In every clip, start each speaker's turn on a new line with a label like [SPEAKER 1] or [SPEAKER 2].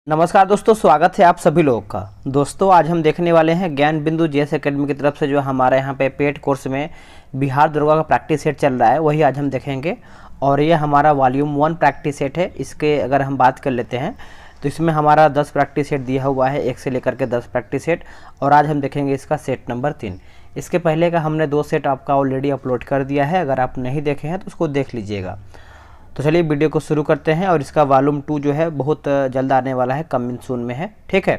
[SPEAKER 1] नमस्कार दोस्तों, स्वागत है आप सभी लोगों का। दोस्तों आज हम देखने वाले हैं ज्ञान बिंदु जीएस एकेडमी की तरफ से जो हमारे यहाँ पे पेड कोर्स में बिहार दरोगा का प्रैक्टिस सेट चल रहा है, वही आज हम देखेंगे। और ये हमारा वॉल्यूम 1 प्रैक्टिस सेट है। इसके अगर हम बात कर लेते हैं तो इसमें हमारा 10 प्रैक्टिस सेट दिया हुआ है, 1 से लेकर के 10 प्रैक्टिस सेट। और आज हम देखेंगे इसका सेट नंबर 3। इसके पहले का हमने 2 सेट आपका ऑलरेडी अपलोड कर दिया है, अगर आप नहीं देखे हैं तो उसको देख लीजिएगा। तो चलिए वीडियो को शुरू करते हैं। और इसका वॉल्यूम 2 जो है बहुत जल्द आने वाला है, कमिंग सून में है, ठीक है।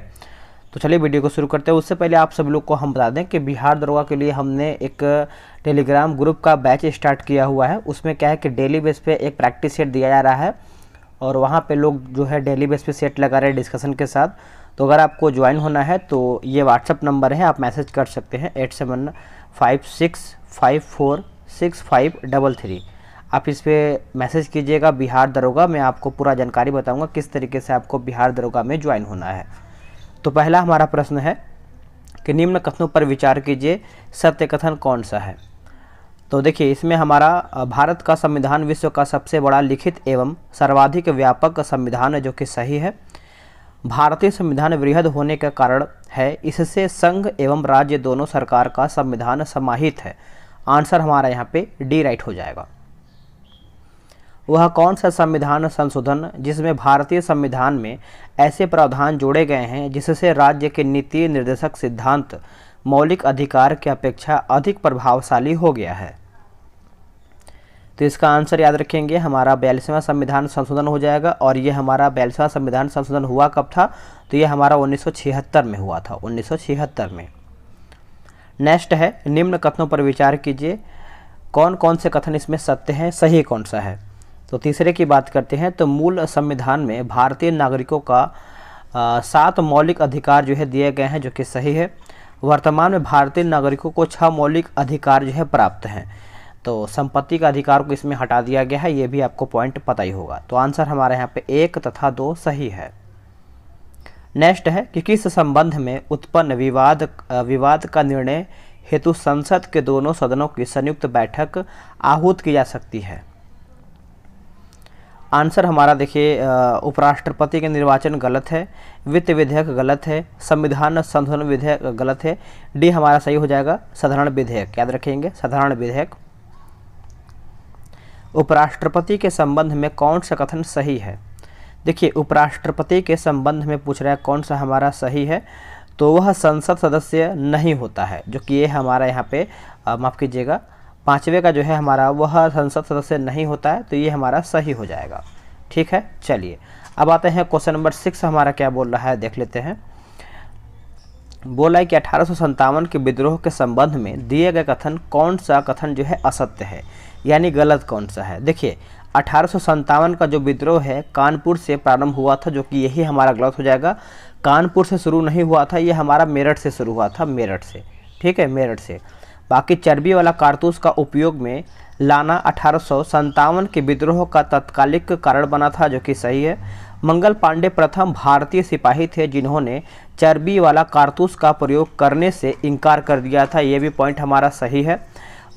[SPEAKER 1] तो चलिए वीडियो को शुरू करते हैं। उससे पहले आप सभी लोग को हम बता दें कि बिहार दरोगा के लिए हमने एक टेलीग्राम ग्रुप का बैच स्टार्ट किया हुआ है। उसमें क्या है कि डेली बेस पे एक प्रैक्टिस सेट दिया जा रहा है और वहाँ पे लोग जो है डेली बेस पे सेट लगा रहे हैं डिस्कशन के साथ। तो अगर आपको ज्वाइन होना है तो ये व्हाट्सअप नंबर है, आप मैसेज कर सकते हैं 8756546533। आप इस पर मैसेज कीजिएगा बिहार दरोगा, मैं आपको पूरा जानकारी बताऊंगा किस तरीके से आपको बिहार दरोगा में ज्वाइन होना है। तो पहला हमारा प्रश्न है कि निम्न कथनों पर विचार कीजिए, सत्य कथन कौन सा है। तो देखिए इसमें हमारा भारत का संविधान विश्व का सबसे बड़ा लिखित एवं सर्वाधिक व्यापक संविधान है, जो कि सही है। भारतीय संविधान वृहद होने का कारण है, इससे संघ एवं राज्य दोनों सरकार का संविधान समाहित है। आंसर हमारा यहाँ पे डी राइट हो जाएगा। वह कौन सा संविधान संशोधन जिसमें भारतीय संविधान में ऐसे प्रावधान जोड़े गए हैं जिससे राज्य के नीति निर्देशक सिद्धांत मौलिक अधिकार की अपेक्षा अधिक प्रभावशाली हो गया है। तो इसका आंसर याद रखेंगे, हमारा 42वां संविधान संशोधन हो जाएगा। और ये हमारा 42वां संविधान संशोधन हुआ कब था, तो ये हमारा 1976 में हुआ था, 1976 में। नेक्स्ट है, निम्न कथनों पर विचार कीजिए, कौन कौन से कथन इसमें सत्य हैं, सही कौन सा है। तो तीसरे की बात करते हैं तो मूल संविधान में भारतीय नागरिकों का 7 मौलिक अधिकार जो है दिए गए हैं, जो कि सही है। वर्तमान में भारतीय नागरिकों को 6 मौलिक अधिकार जो है प्राप्त हैं। तो संपत्ति का अधिकार को इसमें हटा दिया गया है, ये भी आपको पॉइंट पता ही होगा। तो आंसर हमारे यहाँ पे 1 तथा 2 सही है। नेक्स्ट है कि किस संबंध में उत्पन्न विवाद का निर्णय हेतु संसद के दोनों सदनों की संयुक्त बैठक आहूत की जा सकती है। आंसर हमारा देखिए, उपराष्ट्रपति के निर्वाचन गलत है, वित्त विधेयक गलत है, संविधान संशोधन विधेयक गलत है। डी हमारा सही हो जाएगा, साधारण विधेयक, याद रखेंगे साधारण विधेयक। उपराष्ट्रपति के संबंध में कौन सा कथन सही है। देखिए उपराष्ट्रपति के संबंध में पूछ रहा है कौन सा हमारा सही है, तो वह संसद सदस्य नहीं होता है, जो कि ये हमारा यहाँ पे माफ़ कीजिएगा 5वें का जो है हमारा वह संसद सदस्य नहीं होता है, तो ये हमारा सही हो जाएगा, ठीक है। चलिए अब आते हैं क्वेश्चन नंबर 6, हमारा क्या बोल रहा है देख लेते हैं। बोला है कि 1857 के विद्रोह के संबंध में दिए गए कथन कौन सा कथन जो है असत्य है, यानी गलत कौन सा है। देखिए 1857 का जो विद्रोह है कानपुर से प्रारंभ हुआ था, जो कि यही हमारा गलत हो जाएगा। कानपुर से शुरू नहीं हुआ था, ये हमारा मेरठ से शुरू हुआ था, मेरठ से, ठीक है, मेरठ से। बाकी चर्बी वाला कारतूस का उपयोग में लाना 1857 के विद्रोह का तत्कालिक कारण बना था, जो कि सही है। मंगल पांडे प्रथम भारतीय सिपाही थे जिन्होंने चर्बी वाला कारतूस का प्रयोग करने से इनकार कर दिया था, ये भी पॉइंट हमारा सही है।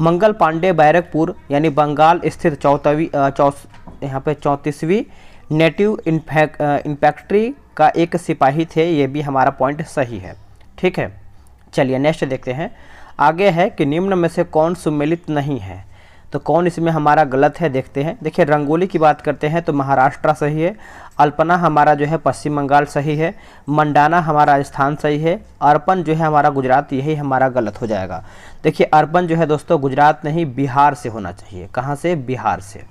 [SPEAKER 1] मंगल पांडे बैरकपुर यानी बंगाल स्थित 34वीं नेटिव इन्फैक्ट्री का एक सिपाही थे, ये भी हमारा पॉइंट सही है, ठीक है। चलिए नेक्स्ट देखते हैं। आगे है कि निम्न में से कौन सुमेलित नहीं है, तो कौन इसमें हमारा गलत है देखते हैं। देखिए रंगोली की बात करते हैं तो महाराष्ट्र सही है, अल्पना हमारा जो है पश्चिम बंगाल सही है, मंडाना हमारा राजस्थान सही है, अर्पण जो है हमारा गुजरात, यही हमारा गलत हो जाएगा। देखिए अर्पण जो है दोस्तों गुजरात नहीं बिहार से होना चाहिए। कहाँ से, बिहार से।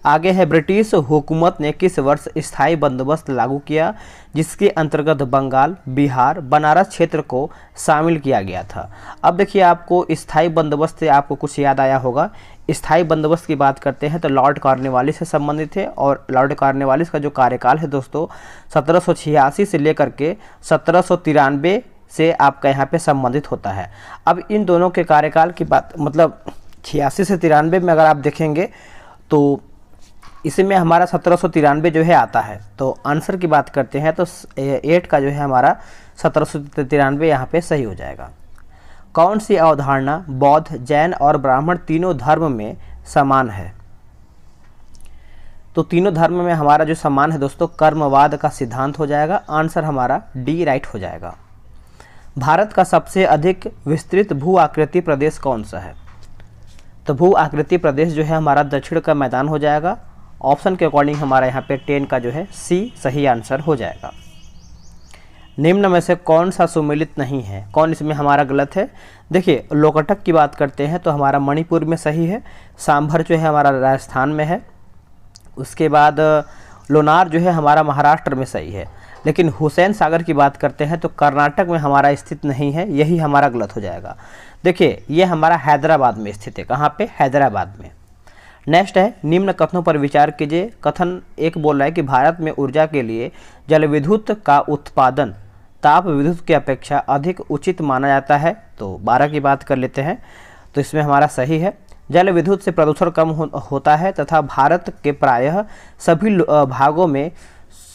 [SPEAKER 1] आगे है, ब्रिटिश हुकूमत ने किस वर्ष स्थायी बंदोबस्त लागू किया जिसके अंतर्गत बंगाल, बिहार, बनारस क्षेत्र को शामिल किया गया था। अब देखिए आपको स्थायी बंदोबस्त से आपको कुछ याद आया होगा। स्थायी बंदोबस्त की बात करते हैं तो लॉर्ड कॉर्नवालिस से संबंधित है। और लॉर्ड कॉर्नवालिस का जो कार्यकाल है दोस्तों 1786 से लेकर के 1793 से आपका यहाँ पे संबंधित होता है। अब इन दोनों के कार्यकाल की बात मतलब 86 से 93 में अगर आप देखेंगे तो इसमें हमारा 1793 जो है आता है। तो आंसर की बात करते हैं तो 8 का जो है हमारा 1793 यहाँ पे सही हो जाएगा। कौन सी अवधारणा बौद्ध, जैन और ब्राह्मण तीनों धर्म में समान है। तो तीनों धर्म में हमारा जो सम्मान है दोस्तों कर्मवाद का सिद्धांत हो जाएगा। आंसर हमारा डी राइट हो जाएगा। भारत का सबसे अधिक विस्तृत भू आकृति प्रदेश कौन सा है? तो भू आकृति प्रदेश जो है हमारा दक्षिण का मैदान हो जाएगा। ऑप्शन के अकॉर्डिंग हमारा यहाँ पे 10 का जो है सी सही आंसर हो जाएगा। निम्न में से कौन सा सुमेलित नहीं है? कौन इसमें हमारा गलत है? देखिए लोकटक की बात करते हैं तो हमारा मणिपुर में सही है। सांभर जो है हमारा राजस्थान में है। उसके बाद लोनार जो है हमारा महाराष्ट्र में सही है। लेकिन हुसैन सागर की बात करते हैं तो कर्नाटक में हमारा स्थित नहीं है, यही हमारा गलत हो जाएगा। देखिए ये हमारा हैदराबाद में स्थित है। कहाँ पे? हैदराबाद में। नेक्स्ट है निम्न कथनों पर विचार कीजिए। कथन एक बोल रहा है कि भारत में ऊर्जा के लिए जल विद्युत का उत्पादन ताप विद्युत की अपेक्षा अधिक उचित माना जाता है। तो 12 की बात कर लेते हैं तो इसमें हमारा सही है। जल विद्युत से प्रदूषण कम होता है तथा भारत के प्रायः सभी भागों में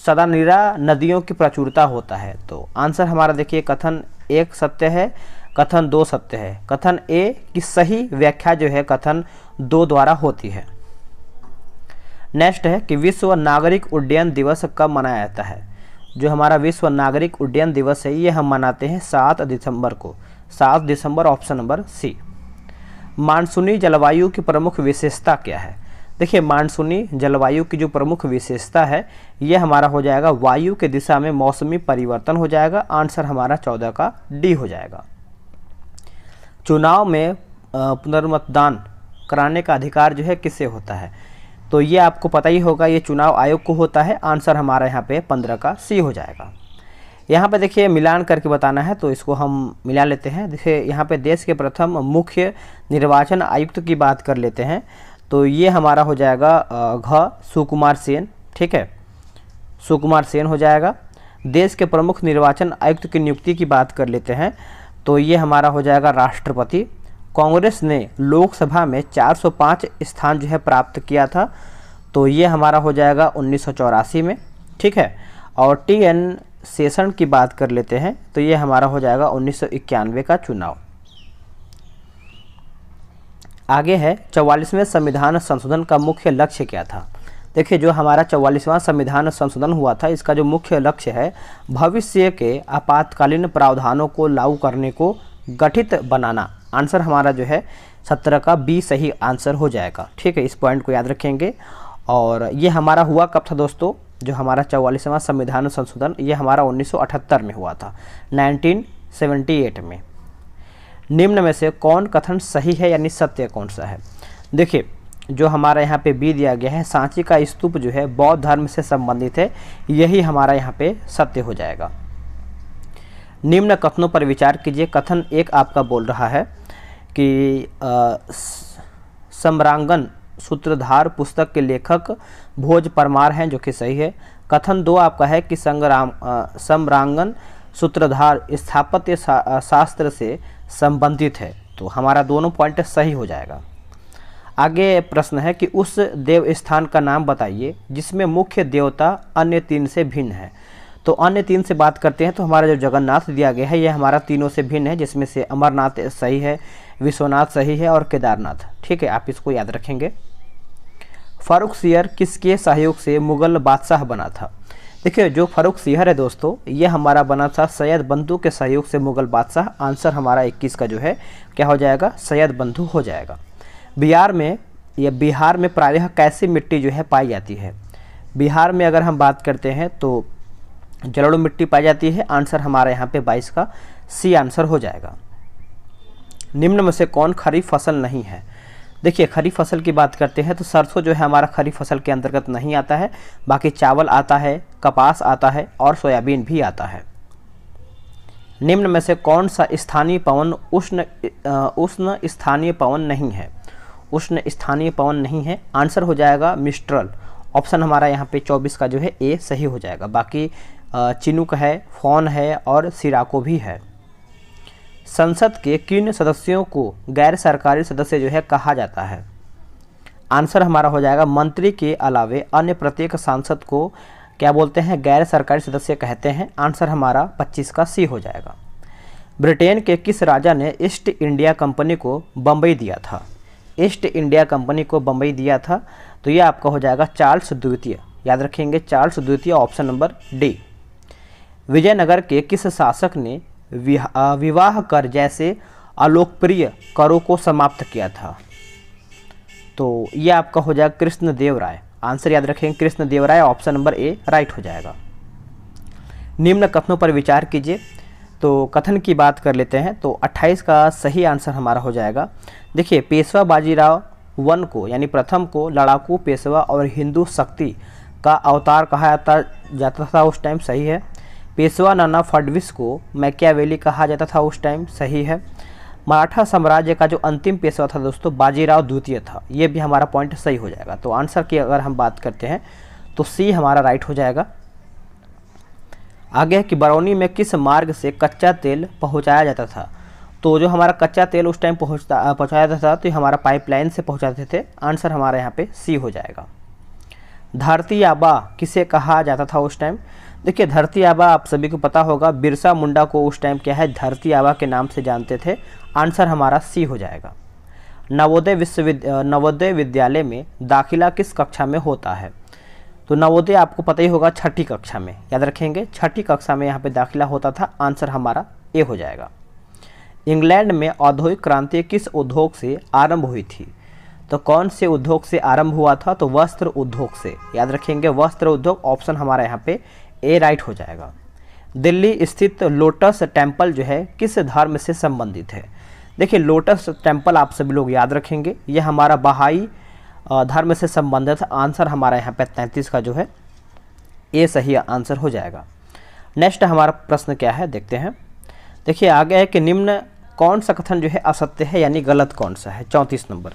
[SPEAKER 1] सदानीरा नदियों की प्रचुरता होता है। तो आंसर हमारा देखिए कथन 1 सत्य है, कथन 2 सत्य है। कथन ए की सही व्याख्या जो है कथन 2 द्वारा होती है। नेक्स्ट है कि विश्व नागरिक उड्डयन दिवस कब मनाया जाता है? जो हमारा विश्व नागरिक उड्डयन दिवस है ये हम मनाते हैं 7 दिसंबर को। 7 दिसंबर ऑप्शन नंबर सी। मानसूनी जलवायु की प्रमुख विशेषता क्या है? देखिए मानसूनी जलवायु की जो प्रमुख विशेषता है ये हमारा हो जाएगा वायु के दिशा में मौसमी परिवर्तन हो जाएगा। आंसर हमारा 14 का डी हो जाएगा। चुनाव में पुनर्मतदान कराने का अधिकार जो है किससे होता है? तो ये आपको पता ही होगा, ये चुनाव आयोग को होता है। आंसर हमारा यहाँ पे 15 का सी हो जाएगा। यहाँ पे देखिए मिलान करके बताना है तो इसको हम मिला लेते हैं। देखिए यहाँ पे देश के प्रथम मुख्य निर्वाचन आयुक्त की बात कर लेते हैं तो ये हमारा हो जाएगा घ सुकुमार सेन। ठीक है, सुकुमार सेन हो जाएगा। देश के प्रमुख निर्वाचन आयुक्त की नियुक्ति की बात कर लेते हैं तो ये हमारा हो जाएगा राष्ट्रपति। कांग्रेस ने लोकसभा में 405 स्थान जो है प्राप्त किया था तो ये हमारा हो जाएगा 1984 में। ठीक है, और टी.एन. शेषन की बात कर लेते हैं तो ये हमारा हो जाएगा 1991 का चुनाव। आगे है 44वें संविधान संशोधन का मुख्य लक्ष्य क्या था? देखिए जो हमारा 44वां संविधान संशोधन हुआ था इसका जो मुख्य लक्ष्य है भविष्य के आपातकालीन प्रावधानों को लागू करने को गठित बनाना। आंसर हमारा जो है 17 का बी सही आंसर हो जाएगा। ठीक है, इस पॉइंट को याद रखेंगे। और ये हमारा हुआ कब था दोस्तों? जो हमारा 44वां संविधान संशोधन ये हमारा 1978 में हुआ था, 1978 में। निम्न में से कौन कथन सही है यानी सत्य कौन सा है? देखिए जो हमारा यहाँ पे बी दिया गया है सांची का स्तूप जो है बौद्ध धर्म से संबंधित है, यही हमारा यहाँ पे सत्य हो जाएगा। निम्न कथनों पर विचार कीजिए। कथन 1 आपका बोल रहा है कि सम्रांगन सूत्रधार पुस्तक के लेखक भोज परमार हैं, जो कि सही है। कथन 2 आपका है कि सम्रांगन सूत्रधार स्थापत्य शास्त्र से संबंधित है, तो हमारा दोनों पॉइंट सही हो जाएगा। आगे प्रश्न है कि उस देव स्थान का नाम बताइए जिसमें मुख्य देवता अन्य 3 से भिन्न है। तो अन्य 3 से बात करते हैं तो हमारा जो जगन्नाथ दिया गया है ये हमारा तीनों से भिन्न है, जिसमें से अमरनाथ सही है, विश्वनाथ सही है और केदारनाथ। ठीक है, आप इसको याद रखेंगे। फर्रुखसियर किसके सहयोग से मुगल बादशाह बना था? देखिए जो फर्रुखसियर है दोस्तों ये हमारा बना था सैयद बंधु के सहयोग से मुगल बादशाह। आंसर हमारा 21 का जो है क्या हो जाएगा? सैयद बंधु हो जाएगा। बिहार में प्रायः कैसी मिट्टी जो है पाई जाती है? बिहार में अगर हम बात करते हैं तो जलोढ़ मिट्टी पाई जाती है। आंसर हमारा यहाँ पे 22 का सी आंसर हो जाएगा। निम्न में से कौन खरीफ फसल नहीं है? देखिए खरीफ फसल की बात करते हैं तो सरसों जो है हमारा खरीफ फसल के अंतर्गत नहीं आता है, बाकी चावल आता है, कपास आता है और सोयाबीन भी आता है। निम्न में से कौन सा स्थानीय पवन उष्ण स्थानीय पवन नहीं है? उष्ण स्थानीय पवन नहीं है, आंसर हो जाएगा मिस्ट्रल। ऑप्शन हमारा यहाँ पे 24 का जो है ए सही हो जाएगा। बाकी चिनुक है, फॉन है और सिराको भी है। संसद के किन सदस्यों को गैर सरकारी सदस्य जो है कहा जाता है? आंसर हमारा हो जाएगा मंत्री के अलावे अन्य प्रत्येक सांसद को क्या बोलते हैं? गैर सरकारी सदस्य कहते हैं। आंसर हमारा 25 का सी हो जाएगा। ब्रिटेन के किस राजा ने ईस्ट इंडिया कंपनी को बम्बई दिया था? ईस्ट इंडिया कंपनी को बम्बई दिया था तो ये आपका हो जाएगा चार्ल्स द्वितीय, याद रखेंगे चार्ल्स द्वितीय, ऑप्शन नंबर डी। विजयनगर के किस शासक ने विवाह कर जैसे अलोकप्रिय करों को समाप्त किया था? तो ये आपका हो जाएगा कृष्णदेव राय, आंसर याद रखेंगे कृष्णदेव राय, ऑप्शन नंबर ए राइट हो जाएगा। निम्न कथनों पर विचार कीजिए। तो कथन की बात कर लेते हैं, तो 28 का सही आंसर हमारा हो जाएगा। देखिए, पेशवा बाजीराव वन को यानी प्रथम को लड़ाकू पेशवा और हिंदू शक्ति का अवतार कहा जाता था उस टाइम, सही है। पेशवा नाना फडणवीस को मैकियावेली कहा जाता था उस टाइम, सही है। मराठा साम्राज्य का जो अंतिम पेशवा था दोस्तों बाजीराव द्वितीय था, ये भी हमारा पॉइंट सही हो जाएगा। तो आंसर की अगर हम बात करते हैं तो सी हमारा राइट हो जाएगा। आगे है कि बरौनी में किस मार्ग से कच्चा तेल पहुंचाया जाता था? तो जो हमारा कच्चा तेल उस टाइम पहुंचाया जाता था तो ये हमारा पाइपलाइन से पहुंचाते थे, आंसर हमारा यहाँ पे सी हो जाएगा। धरती आबा किसे कहा जाता था उस टाइम? देखिए, धरती आबा आप सभी को पता होगा, बिरसा मुंडा को उस टाइम क्या है धरती आबा के नाम से जानते थे, आंसर हमारा सी हो जाएगा। नवोदय विद्यालय में दाखिला किस कक्षा में होता है? तो नवोदय आपको पता ही होगा छठी कक्षा में, याद रखेंगे छठी कक्षा में यहाँ पे दाखिला होता था, आंसर हमारा ए हो जाएगा। इंग्लैंड में औद्योगिक क्रांति किस उद्योग से आरंभ हुई थी? तो कौन से उद्योग से आरंभ हुआ था? तो वस्त्र उद्योग से, याद रखेंगे वस्त्र उद्योग, ऑप्शन हमारा यहाँ पे ए राइट हो जाएगा। दिल्ली स्थित लोटस टेम्पल जो है किस धर्म से संबंधित है? देखिए, लोटस टेम्पल आप सभी लोग याद रखेंगे ये हमारा बहाई धर्म से संबंधित, आंसर हमारा यहाँ पे 33 का जो है ये सही आंसर हो जाएगा। नेक्स्ट हमारा प्रश्न क्या है देखते हैं। देखिए, आगे है कि निम्न कौन सा कथन जो है असत्य है यानी गलत कौन सा है? 34 नंबर।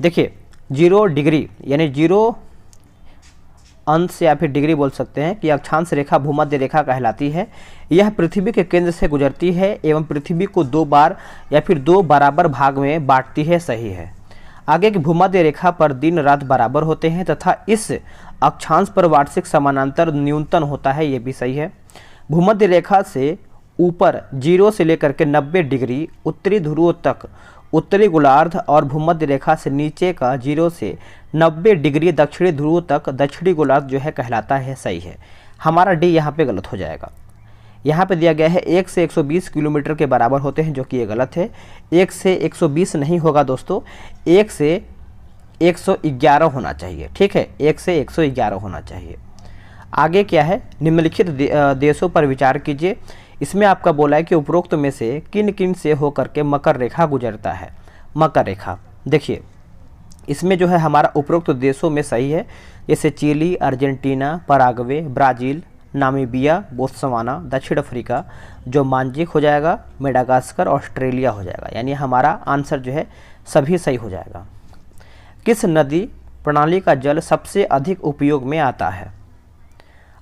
[SPEAKER 1] देखिए, 0 डिग्री यानी 0 अंश या फिर डिग्री बोल सकते हैं कि अक्षांश रेखा भूमध्य रेखा कहलाती है। यह पृथ्वी के केंद्र से गुजरती है एवं पृथ्वी को 2 बार या फिर 2 बराबर भाग में बांटती है, सही है। आगे की भूमध्य रेखा पर दिन रात बराबर होते हैं तथा इस अक्षांश पर वार्षिक समानांतर न्यूनतम होता है, ये भी सही है। भूमध्य रेखा से ऊपर 0 से लेकर के 90 डिग्री उत्तरी ध्रुव तक उत्तरी गोलार्ध और भूमध्य रेखा से नीचे का 0 से 90 डिग्री दक्षिणी ध्रुव तक दक्षिणी गोलार्ध जो है कहलाता है, सही है। हमारा डी यहाँ पे गलत हो जाएगा। यहाँ पे दिया गया है 1 से 120 किलोमीटर के बराबर होते हैं, जो कि ये गलत है। 1 से 120 नहीं होगा दोस्तों, 1 से 111 होना चाहिए, ठीक है, 1 से 111 होना चाहिए। आगे क्या है, निम्नलिखित देशों पर विचार कीजिए। इसमें आपका बोला है कि उपरोक्त में से किन किन से होकर के मकर रेखा गुजरता है? मकर रेखा, देखिए इसमें जो है हमारा उपरोक्त देशों में सही है, जैसे Chile, Argentina, Paraguay, Brazil, Namibia, Botswana, दक्षिण अफ्रीका, जो मांजिक हो जाएगा, मेडागास्कर, ऑस्ट्रेलिया हो जाएगा, यानी हमारा आंसर जो है सभी सही हो जाएगा। किस नदी प्रणाली का जल सबसे अधिक उपयोग में आता है?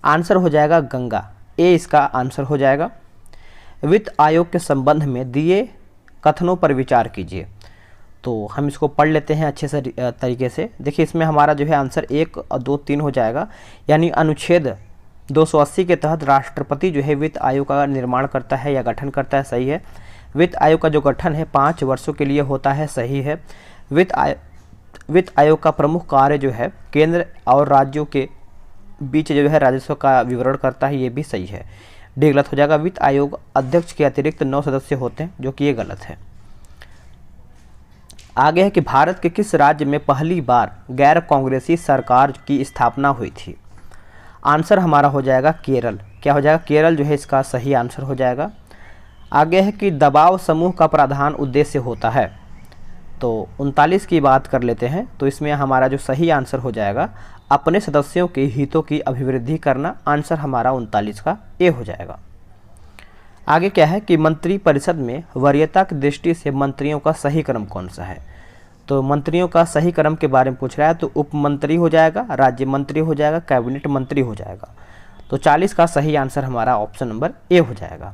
[SPEAKER 1] आंसर हो जाएगा गंगा, ए इसका आंसर हो जाएगा। वित्त आयोग के संबंध में दिए कथनों पर विचार कीजिए। तो हम इसको पढ़ लेते हैं अच्छे से तरीके से। देखिए, इसमें हमारा जो है आंसर 1, 2, 3 हो जाएगा, यानी अनुच्छेद 280 के तहत राष्ट्रपति जो है वित्त आयोग का निर्माण करता है या गठन करता है, सही है। वित्त आयोग का जो गठन है 5 वर्षों के लिए होता है, सही है। वित्त आयोग का प्रमुख कार्य जो है केंद्र और राज्यों के बीच जो है राजस्व का विवरण करता है, ये भी सही है। डी गलत हो जाएगा। वित्त आयोग अध्यक्ष के अतिरिक्त 9 सदस्य होते हैं, जो कि ये गलत है। आगे है कि भारत के किस राज्य में पहली बार गैर कांग्रेसी सरकार की स्थापना हुई थी? आंसर हमारा हो जाएगा केरल, क्या हो जाएगा? केरल जो है इसका सही आंसर हो जाएगा। आगे है कि दबाव समूह का प्रधान उद्देश्य होता है। तो 39 की बात कर लेते हैं, तो इसमें हमारा जो सही आंसर हो जाएगा अपने सदस्यों के हितों की अभिवृद्धि करना, आंसर हमारा 39 का ए हो जाएगा। आगे क्या है कि मंत्री परिषद में वरीयता की दृष्टि से मंत्रियों का सही क्रम कौन सा है? तो मंत्रियों का सही क्रम के बारे में पूछ रहा है, तो उप मंत्री हो जाएगा, राज्य मंत्री हो जाएगा, कैबिनेट मंत्री हो जाएगा। तो 40 का सही आंसर हमारा ऑप्शन नंबर ए हो जाएगा।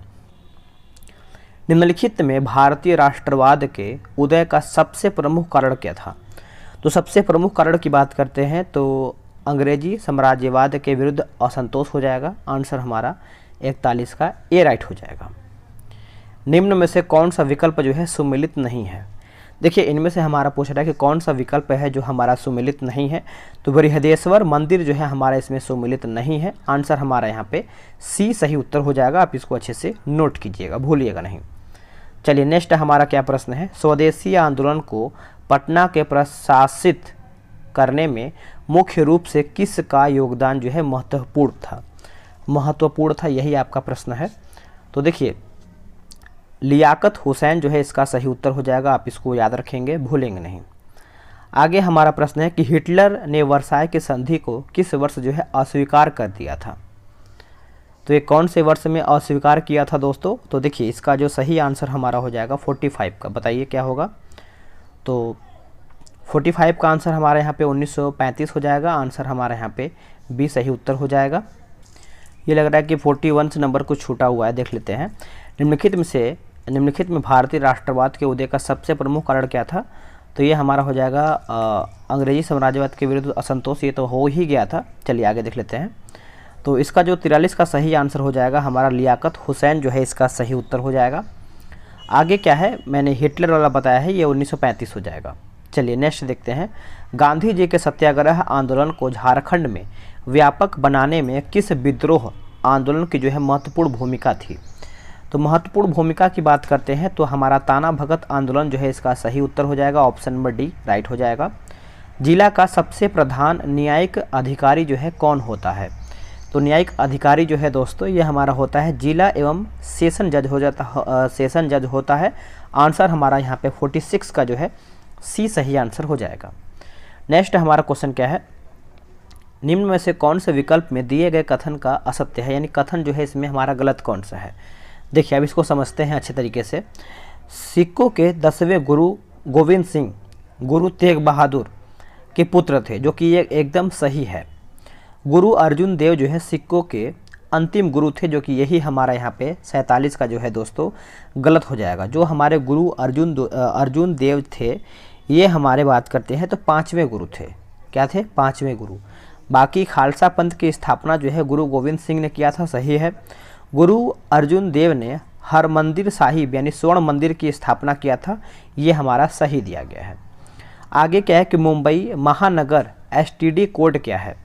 [SPEAKER 1] निम्नलिखित में भारतीय राष्ट्रवाद के उदय का सबसे प्रमुख कारण क्या था? तो सबसे प्रमुख कारण की बात करते हैं तो अंग्रेजी साम्राज्यवाद के विरुद्ध असंतोष हो जाएगा, आंसर हमारा 41 का ए राइट हो जाएगा। निम्न में से कौन सा विकल्प जो है सुमेलित नहीं है? देखिए इनमें से हमारा पूछ रहा है कि कौन सा विकल्प है जो हमारा सुमिलित नहीं है। तो बृहदेश्वर मंदिर जो है हमारा इसमें सुमिलित नहीं है। आंसर हमारा यहाँ पे सी सही उत्तर हो जाएगा। आप इसको अच्छे से नोट कीजिएगा, भूलिएगा नहीं। चलिए नेक्स्ट हमारा क्या प्रश्न है, स्वदेशी आंदोलन को पटना के प्रशासित करने में मुख्य रूप से किसका योगदान जो है महत्वपूर्ण था, यही आपका प्रश्न है। तो देखिए लियाकत हुसैन जो है इसका सही उत्तर हो जाएगा। आप इसको याद रखेंगे, भूलेंगे नहीं। आगे हमारा प्रश्न है कि हिटलर ने वर्साय की संधि को किस वर्ष जो है अस्वीकार कर दिया था। तो ये कौन से वर्ष में अस्वीकार किया था दोस्तों। तो देखिए इसका जो सही आंसर हमारा हो जाएगा 45 का। बताइए क्या होगा। तो 45 का आंसर हमारे यहाँ पे 1935 हो जाएगा। आंसर हमारे यहाँ पे बी सही उत्तर हो जाएगा। ये लग रहा है कि 41 नंबर कुछ छूटा हुआ है, देख लेते हैं। निम्नलिखित में भारतीय राष्ट्रवाद के उदय का सबसे प्रमुख कारण क्या था। तो ये हमारा हो जाएगा अंग्रेजी साम्राज्यवाद के विरुद्ध असंतोष। ये तो हो ही गया था। चलिए आगे देख लेते हैं। तो इसका जो 43 का सही आंसर हो जाएगा हमारा लियाकत हुसैन जो है इसका सही उत्तर हो जाएगा। आगे क्या है, मैंने हिटलर वाला बताया है, ये 1935 हो जाएगा। चलिए नेक्स्ट देखते हैं। गांधी जी के सत्याग्रह आंदोलन को झारखंड में व्यापक बनाने में किस विद्रोह आंदोलन की जो है महत्वपूर्ण भूमिका थी। तो महत्वपूर्ण भूमिका की बात करते हैं तो हमारा ताना भगत आंदोलन जो है इसका सही उत्तर हो जाएगा। ऑप्शन नंबर डी राइट हो जाएगा। जिला का सबसे प्रधान न्यायिक अधिकारी जो है कौन होता है। तो न्यायिक अधिकारी जो है दोस्तों ये हमारा होता है जिला एवं सेशन जज होता है। आंसर हमारा यहाँ पे 46 का जो है सी सही आंसर हो जाएगा। नेक्स्ट हमारा क्वेश्चन क्या है, निम्न में से कौन से विकल्प में दिए गए कथन का असत्य है, यानी कथन जो है इसमें हमारा गलत कौन सा है। देखिए अब इसको समझते हैं अच्छे तरीके से। सिखों के 10वें गुरु गोविंद सिंह गुरु तेग बहादुर के पुत्र थे, जो कि ये एकदम सही है। गुरु अर्जुन देव जो है सिखों के अंतिम गुरु थे, जो कि यही हमारा यहाँ पे 47 का जो है दोस्तों गलत हो जाएगा। जो हमारे गुरु अर्जुन देव थे ये हमारे बात करते हैं तो 5वें गुरु थे। क्या थे, 5वें गुरु। बाकी खालसा पंथ की स्थापना जो है गुरु गोविंद सिंह ने किया था, सही है। गुरु अर्जुन देव ने हरमंदिर साहिब यानी स्वर्ण मंदिर की स्थापना किया था, ये हमारा सही दिया गया है। आगे क्या है कि मुंबई महानगर एसटीडी कोड क्या है।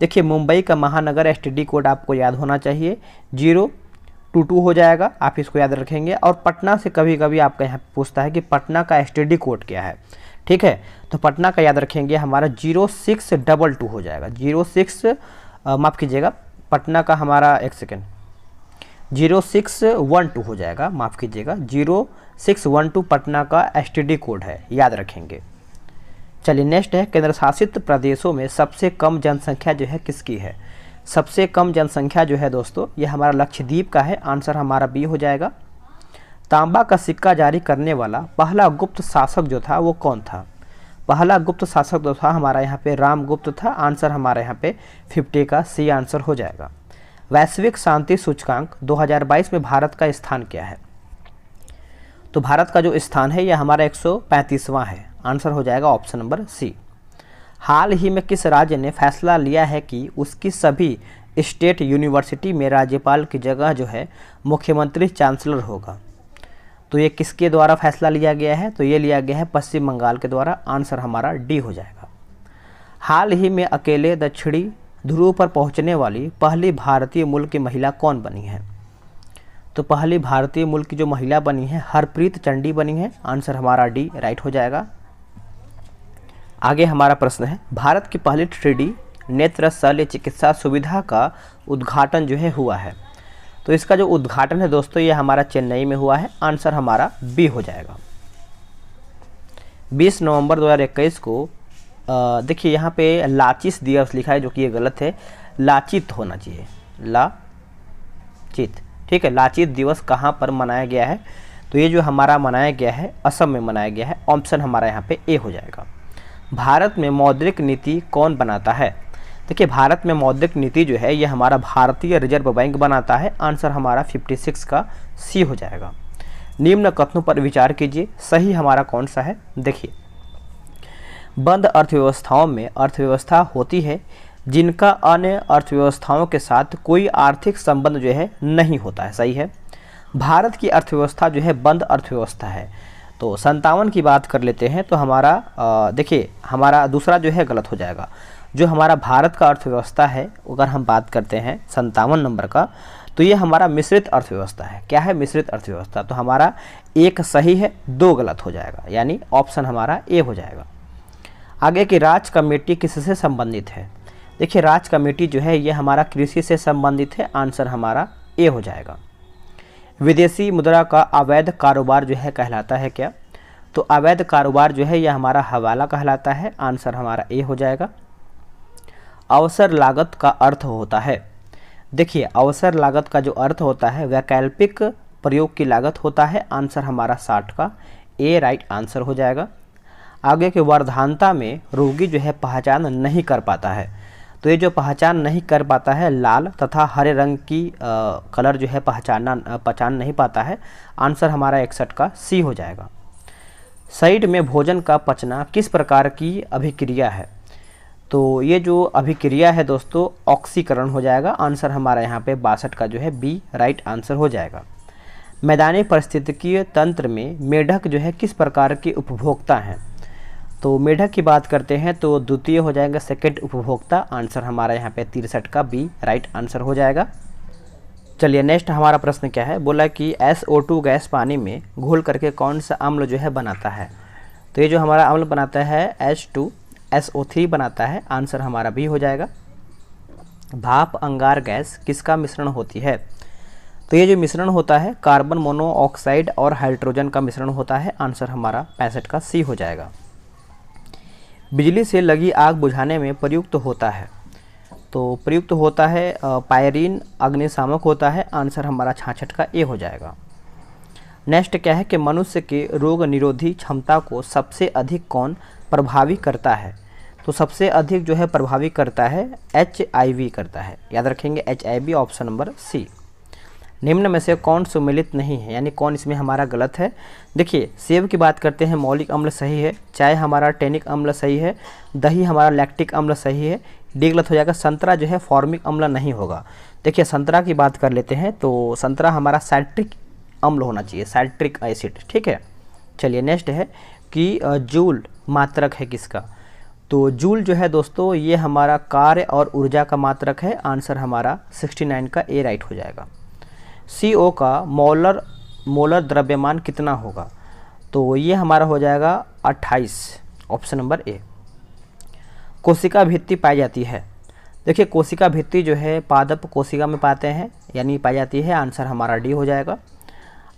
[SPEAKER 1] देखिए मुंबई का महानगर एसटीडी कोड आपको याद होना चाहिए 022 हो जाएगा, आप इसको याद रखेंगे। और पटना से कभी कभी आपका यहाँ पूछता है कि पटना का एसटीडी कोड क्या है, ठीक है। तो पटना का याद रखेंगे हमारा 0622 हो जाएगा। 06 माफ़ कीजिएगा, पटना का हमारा 0612 हो जाएगा, माफ़ कीजिएगा 0612 पटना का एसटीडी कोड है, याद रखेंगे। चलिए नेक्स्ट है, केंद्र शासित प्रदेशों में सबसे कम जनसंख्या जो है किसकी है। सबसे कम जनसंख्या जो है दोस्तों ये हमारा लक्षद्वीप का है। आंसर हमारा बी हो जाएगा। तांबा का सिक्का जारी करने वाला पहला गुप्त शासक जो था वो कौन था। पहला गुप्त शासक जो था हमारा यहाँ पे रामगुप्त था। आंसर हमारा यहाँ पे 50 का सी आंसर हो जाएगा। वैश्विक शांति सूचकांक 2022 में भारत का स्थान क्या है। तो भारत का जो स्थान है यह हमारा 135वां है। आंसर हो जाएगा ऑप्शन नंबर सी। हाल ही में किस राज्य ने फैसला लिया है कि उसकी सभी स्टेट यूनिवर्सिटी में राज्यपाल की जगह जो है मुख्यमंत्री चांसलर होगा। तो ये किसके द्वारा फैसला लिया गया है। तो ये लिया गया है पश्चिम बंगाल के द्वारा। आंसर हमारा डी हो जाएगा। हाल ही में अकेले दक्षिणी ध्रुव पर पहुंचने वाली पहली भारतीय मूल की महिला कौन बनी है। तो पहली भारतीय मूल की जो महिला बनी है हरप्रीत चंडी बनी है। आंसर हमारा डी राइट हो जाएगा। आगे हमारा प्रश्न है, भारत की पहली 3D नेत्र शल्य चिकित्सा सुविधा का उद्घाटन जो है हुआ है। तो इसका जो उद्घाटन है दोस्तों ये हमारा चेन्नई में हुआ है। आंसर हमारा बी हो जाएगा। 20 नवंबर 2021 को देखिए यहाँ पे लाचित दिवस लिखा है, जो कि ये गलत है, लाचित होना चाहिए, लाचित, ठीक है। लाचित दिवस कहाँ पर मनाया गया है। तो ये जो हमारा मनाया गया है असम में मनाया गया है। ऑप्शन हमारा यहाँ पे ए हो जाएगा। भारत में मौद्रिक नीति कौन बनाता है। देखिए भारत में मौद्रिक नीति जो है ये हमारा भारतीय रिजर्व बैंक बनाता है। आंसर हमारा 56 का सी हो जाएगा। निम्न कथनों पर विचार कीजिए, सही हमारा कौन सा है। देखिए बंद अर्थव्यवस्थाओं में अर्थव्यवस्था होती है जिनका अन्य अर्थव्यवस्थाओं के साथ कोई आर्थिक संबंध जो है नहीं होता है, सही है। भारत की अर्थव्यवस्था जो है बंद अर्थव्यवस्था है। तो 57 की बात कर लेते हैं तो हमारा देखिए हमारा दूसरा जो है गलत हो जाएगा। जो हमारा भारत का अर्थव्यवस्था है अगर हम बात करते हैं 57 नंबर का, तो ये हमारा मिश्रित अर्थव्यवस्था है। क्या है? मिश्रित अर्थव्यवस्था। तो हमारा एक सही है, 2 गलत हो जाएगा, यानी ऑप्शन हमारा ए हो जाएगा। आगे की राज कमेटी किससे संबंधित है? देखिए राज कमेटी जो है ये हमारा कृषि से संबंधित है, आंसर हमारा ए हो जाएगा। विदेशी मुद्रा का अवैध कारोबार जो है कहलाता है क्या? तो अवैध कारोबार जो है यह हमारा हवाला कहलाता है, आंसर हमारा ए हो जाएगा। अवसर लागत का अर्थ होता है, देखिए अवसर लागत का जो अर्थ होता है वैकल्पिक प्रयोग की लागत होता है, आंसर हमारा 60 का ए राइट आंसर हो जाएगा। आगे के वर्धानता में रोगी जो है पहचान नहीं कर पाता है, तो ये जो पहचान नहीं कर पाता है लाल तथा हरे रंग की कलर जो है पहचान नहीं पाता है, आंसर हमारा 61 का सी हो जाएगा। शरीर में भोजन का पचना किस प्रकार की अभिक्रिया है? तो ये जो अभिक्रिया है दोस्तों ऑक्सीकरण हो जाएगा, आंसर हमारा यहाँ पे 62 का जो है बी राइट आंसर हो जाएगा। मैदानी पारिस्थितिकीय तंत्र में मेढक जो है किस प्रकार के उपभोक्ता हैं? तो मेढक की बात करते हैं तो द्वितीय हो जाएगा, सेकंड उपभोक्ता, आंसर हमारा यहाँ पे 63 का बी राइट आंसर हो जाएगा। चलिए नेक्स्ट हमारा प्रश्न क्या है, बोला कि SO2 गैस पानी में घोल करके कौन सा अम्ल जो है बनाता है? तो ये जो हमारा अम्ल बनाता है H2SO3 बनाता है, आंसर हमारा बी हो जाएगा। भाप अंगार गैस किसका मिश्रण होती है? तो ये जो मिश्रण होता है कार्बन मोनोऑक्साइड और हाइड्रोजन का मिश्रण होता है, आंसर हमारा 65 का सी हो जाएगा। बिजली से लगी आग बुझाने में प्रयुक्त होता है, तो प्रयुक्त होता है पायरीन अग्निशामक होता है, आंसर हमारा 66 का ए हो जाएगा। नेक्स्ट क्या है कि मनुष्य के रोग निरोधी क्षमता को सबसे अधिक कौन प्रभावी करता है? तो सबसे अधिक जो है प्रभावी करता है HIV करता है, याद रखेंगे HIV ऑप्शन नंबर सी। निम्न में से कौन सुमेलित नहीं है, यानी कौन इसमें हमारा गलत है? देखिए सेब की बात करते हैं मौलिक अम्ल सही है, चाय हमारा टेनिक अम्ल सही है, दही हमारा लैक्टिक अम्ल सही है, डी गलत हो जाएगा। संतरा जो है फॉर्मिक अम्ल नहीं होगा। देखिए संतरा की बात कर लेते हैं तो संतरा हमारा साइट्रिक अम्ल होना चाहिए, साइट्रिक एसिड, ठीक है। चलिए नेक्स्ट है कि जूल मात्रक है किसका? तो जूल जो है दोस्तों ये हमारा कार्य और ऊर्जा का मात्रक है, आंसर हमारा 69 का ए राइट हो जाएगा। CO का मोलर द्रव्यमान कितना होगा? तो ये हमारा हो जाएगा 28 ऑप्शन नंबर ए। कोशिका भित्ति पाई जाती है, देखिए कोशिका भित्ति जो है पादप कोशिका में पाते हैं यानी पाई जाती है, आंसर हमारा डी हो जाएगा।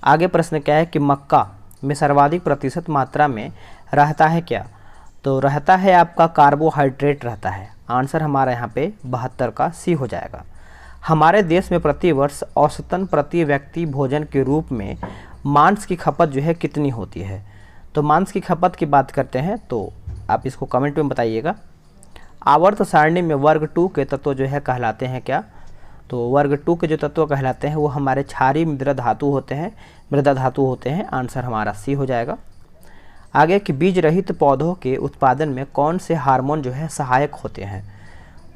[SPEAKER 1] आगे प्रश्न क्या है कि मक्का में सर्वाधिक प्रतिशत मात्रा में रहता है क्या? तो रहता है आपका कार्बोहाइड्रेट रहता है, आंसर हमारा यहाँ पे 72 का सी हो जाएगा। हमारे देश में प्रति वर्ष औसतन प्रति व्यक्ति भोजन के रूप में मांस की खपत जो है कितनी होती है? तो मांस की खपत की बात करते हैं तो आप इसको कमेंट में बताइएगा। आवर्त सारणी में वर्ग 2 के तत्व जो है कहलाते हैं क्या? तो वर्ग 2 के जो तत्व कहलाते हैं वो हमारे क्षारीय मृदा धातु होते हैं, आंसर हमारा सी हो जाएगा। आगे कि बीज रहित पौधों के उत्पादन में कौन से हार्मोन जो है सहायक होते हैं?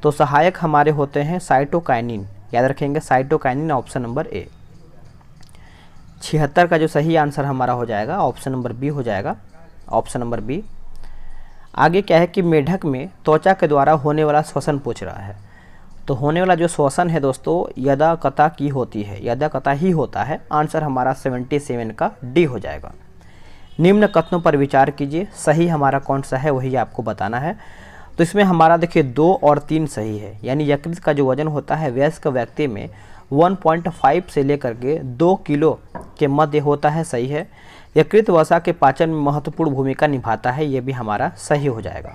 [SPEAKER 1] तो सहायक हमारे होते हैं साइटोकाइनिन, याद रखेंगे साइटोकाइनिन ऑप्शन नंबर ए। 76 का जो सही आंसर हमारा हो जाएगा ऑप्शन नंबर बी हो जाएगा, ऑप्शन नंबर बी। आगे क्या है कि मेढक में त्वचा के द्वारा होने वाला श्वसन पूछ रहा है, तो होने वाला जो श्वसन है दोस्तों यदाकता की होती है, यदाकता ही होता है, आंसर हमारा 77 का डी हो जाएगा। निम्न कथनों पर विचार कीजिए, सही हमारा कौन सा है वही आपको बताना है। तो इसमें हमारा देखिए 2 और 3 सही है, यानी यकृत का जो वजन होता है वयस्क व्यक्ति में 1.5 से लेकर के 2 किलो के मध्य होता है, सही है। यकृत वसा के पाचन में महत्वपूर्ण भूमिका निभाता है, ये भी हमारा सही हो जाएगा।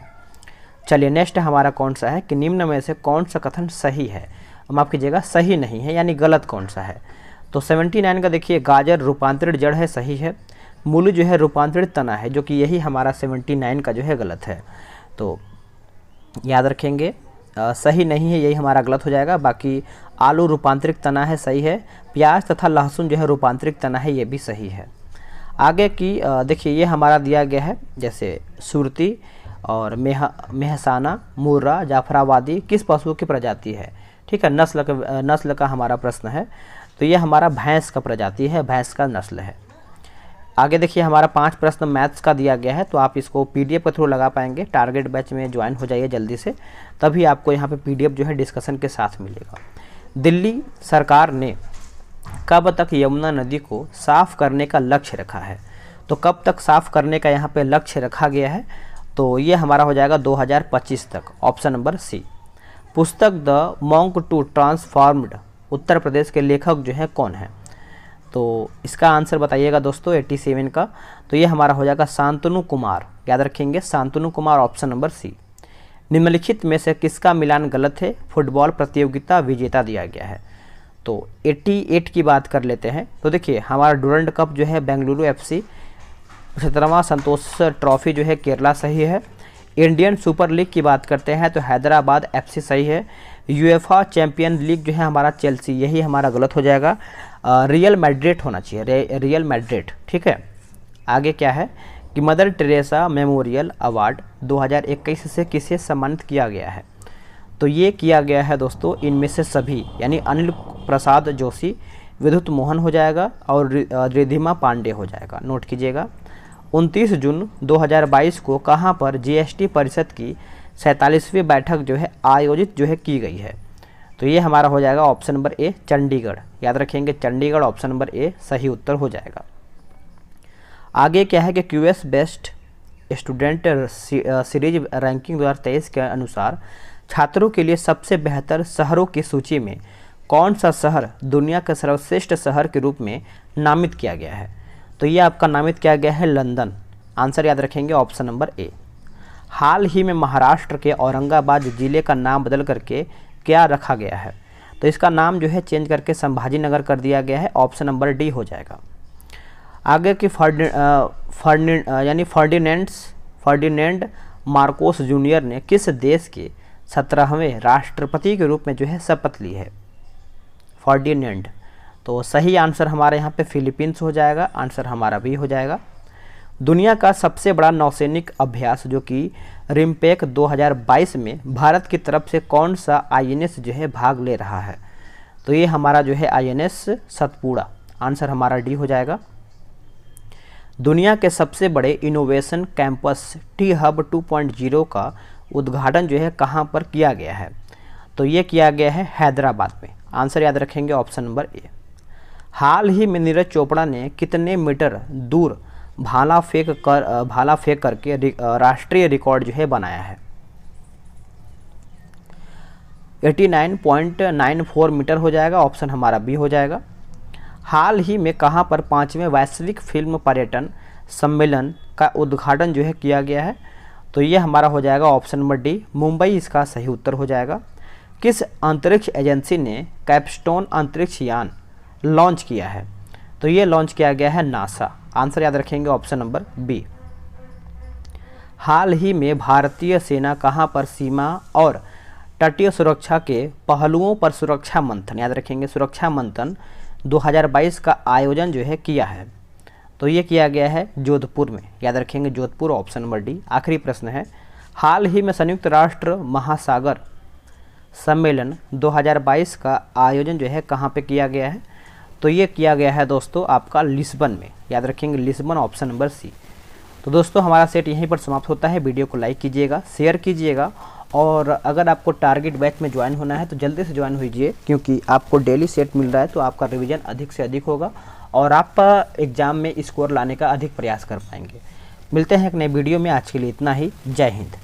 [SPEAKER 1] चलिए नेक्स्ट हमारा कौन सा है कि निम्न में से कौन सा कथन सही है? माफ कीजिएगा सही नहीं है, यानी गलत कौन सा है? तो 79 का देखिए गाजर रूपांतरित जड़ है, सही है। मूली जो है रूपांतरित तना है, जो कि यही हमारा 79 का जो है गलत है, तो याद रखेंगे सही नहीं है, यही हमारा गलत हो जाएगा। बाकी आलू रूपांतरित तना है, सही है। प्याज तथा लहसुन जो है रूपांतरित तना है, ये भी सही है। आगे की देखिए ये हमारा दिया गया है जैसे सुरती और मेहसाना, मुर्रा, जाफराबादी किस पशु की प्रजाति है? ठीक है, नस्ल का हमारा प्रश्न है, तो ये हमारा भैंस का प्रजाति है, भैंस का नस्ल है। आगे देखिए हमारा 5 प्रश्न मैथ्स का दिया गया है, तो आप इसको पीडीएफ के थ्रू लगा पाएंगे। टारगेट बैच में ज्वाइन हो जाइए जल्दी से, तभी आपको यहाँ पे पीडीएफ जो है डिस्कशन के साथ मिलेगा। दिल्ली सरकार ने कब तक यमुना नदी को साफ करने का लक्ष्य रखा है? तो कब तक साफ करने का यहाँ पे लक्ष्य रखा गया है? तो ये हमारा हो जाएगा 2025 तक, ऑप्शन नंबर सी। पुस्तक the monk to transformed Uttar Pradesh के लेखक जो है कौन है? तो इसका आंसर बताइएगा दोस्तों 87 का। तो ये हमारा हो जाएगा शांतनु कुमार, याद रखेंगे Shantanu Kumar, option number C. निम्नलिखित में से किसका मिलान गलत है? फुटबॉल प्रतियोगिता विजेता दिया गया है। तो 88 की बात कर लेते हैं। तो देखिए हमारा डुरंड कप जो है बेंगलुरु FC, 17वां संतोष ट्रॉफी जो है केरला सही है। इंडियन सुपर लीग की बात करते हैं तो हैदराबाद FC सही है। यूएफा चैंपियन लीग जो है हमारा चेल्सी, यही हमारा गलत हो जाएगा। रियल मैड्रिड होना चाहिए, रियल मैड्रिड, ठीक है। आगे क्या है कि मदर टेरेसा मेमोरियल अवार्ड 2021 से किसे सम्मानित किया गया है? तो ये किया गया है दोस्तों इनमें से सभी, यानी अनिल प्रसाद जोशी, विद्युत मोहन हो जाएगा और रिद्धिमा पांडे हो जाएगा, नोट कीजिएगा। 29 जून 2022 को कहाँ पर जीएसटी परिषद की 47वीं बैठक जो है आयोजित जो है की गई है? तो ये हमारा हो जाएगा ऑप्शन नंबर ए चंडीगढ़, याद रखेंगे चंडीगढ़, ऑप्शन नंबर ए सही उत्तर हो जाएगा। आगे क्या है कि QS best student series ranking 2023 के अनुसार छात्रों के लिए सबसे बेहतर शहरों की सूची में कौन सा शहर दुनिया के सर्वश्रेष्ठ शहर के रूप में नामित किया गया है? तो ये आपका नामित किया गया है लंदन, आंसर याद रखेंगे ऑप्शन नंबर ए। हाल ही में महाराष्ट्र के औरंगाबाद जिले का नाम बदल करके क्या रखा गया है? तो इसका नाम जो है चेंज करके संभाजी नगर कर दिया गया है, ऑप्शन नंबर डी हो जाएगा। आगे की फर्डिनेंड मार्कोस जूनियर ने किस देश के 17वें राष्ट्रपति के रूप में जो है शपथ ली है? फर्डिनेंड, तो सही आंसर हमारे यहाँ पे फिलीपींस हो जाएगा, आंसर हमारा भी हो जाएगा। दुनिया का सबसे बड़ा नौसैनिक अभ्यास जो कि रिम्पेक 2022 में भारत की तरफ से कौन सा INS जो है भाग ले रहा है? तो ये हमारा जो है INS सतपुड़ा, आंसर हमारा डी हो जाएगा। दुनिया के सबसे बड़े इनोवेशन कैंपस टी हब 2.0 का उद्घाटन जो है कहाँ पर किया गया है? तो ये किया गया है हैदराबाद में, आंसर याद रखेंगे ऑप्शन नंबर ए। हाल ही में नीरज चोपड़ा ने कितने मीटर दूर भाला फेंक करके राष्ट्रीय रिकॉर्ड जो है बनाया है? 89.94 मीटर हो जाएगा, ऑप्शन हमारा बी हो जाएगा। हाल ही में कहाँ पर 5वें वैश्विक फिल्म पर्यटन सम्मेलन का उद्घाटन जो है किया गया है? तो ये हमारा हो जाएगा ऑप्शन नंबर डी, मुंबई इसका सही उत्तर हो जाएगा। किस अंतरिक्ष एजेंसी ने कैपस्टोन अंतरिक्ष यान लॉन्च किया है? तो ये लॉन्च किया गया है नासा, आंसर याद रखेंगे ऑप्शन नंबर बी। हाल ही में भारतीय सेना कहाँ पर सीमा और तटीय सुरक्षा के पहलुओं पर सुरक्षा मंथन, याद रखेंगे सुरक्षा मंथन 2022 का आयोजन जो है किया है? तो ये किया गया है जोधपुर में, याद रखेंगे जोधपुर, ऑप्शन नंबर डी। आखिरी प्रश्न है, हाल ही में संयुक्त राष्ट्र महासागर सम्मेलन 2022 का आयोजन जो है कहाँ पे किया गया है? तो ये किया गया है दोस्तों आपका लिस्बन में, याद रखेंगे लिस्बन, ऑप्शन नंबर सी। तो दोस्तों हमारा सेट यहीं पर समाप्त होता है। वीडियो को लाइक कीजिएगा, शेयर कीजिएगा, और अगर आपको टारगेट बैच में ज्वाइन होना है तो जल्दी से ज्वाइन कीजिए, क्योंकि आपको डेली सेट मिल रहा है तो आपका रिवीजन अधिक से अधिक होगा और आप एग्ज़ाम में स्कोर लाने का अधिक प्रयास कर पाएंगे। मिलते हैं एक नए वीडियो में, आज के लिए इतना ही। जय हिंद।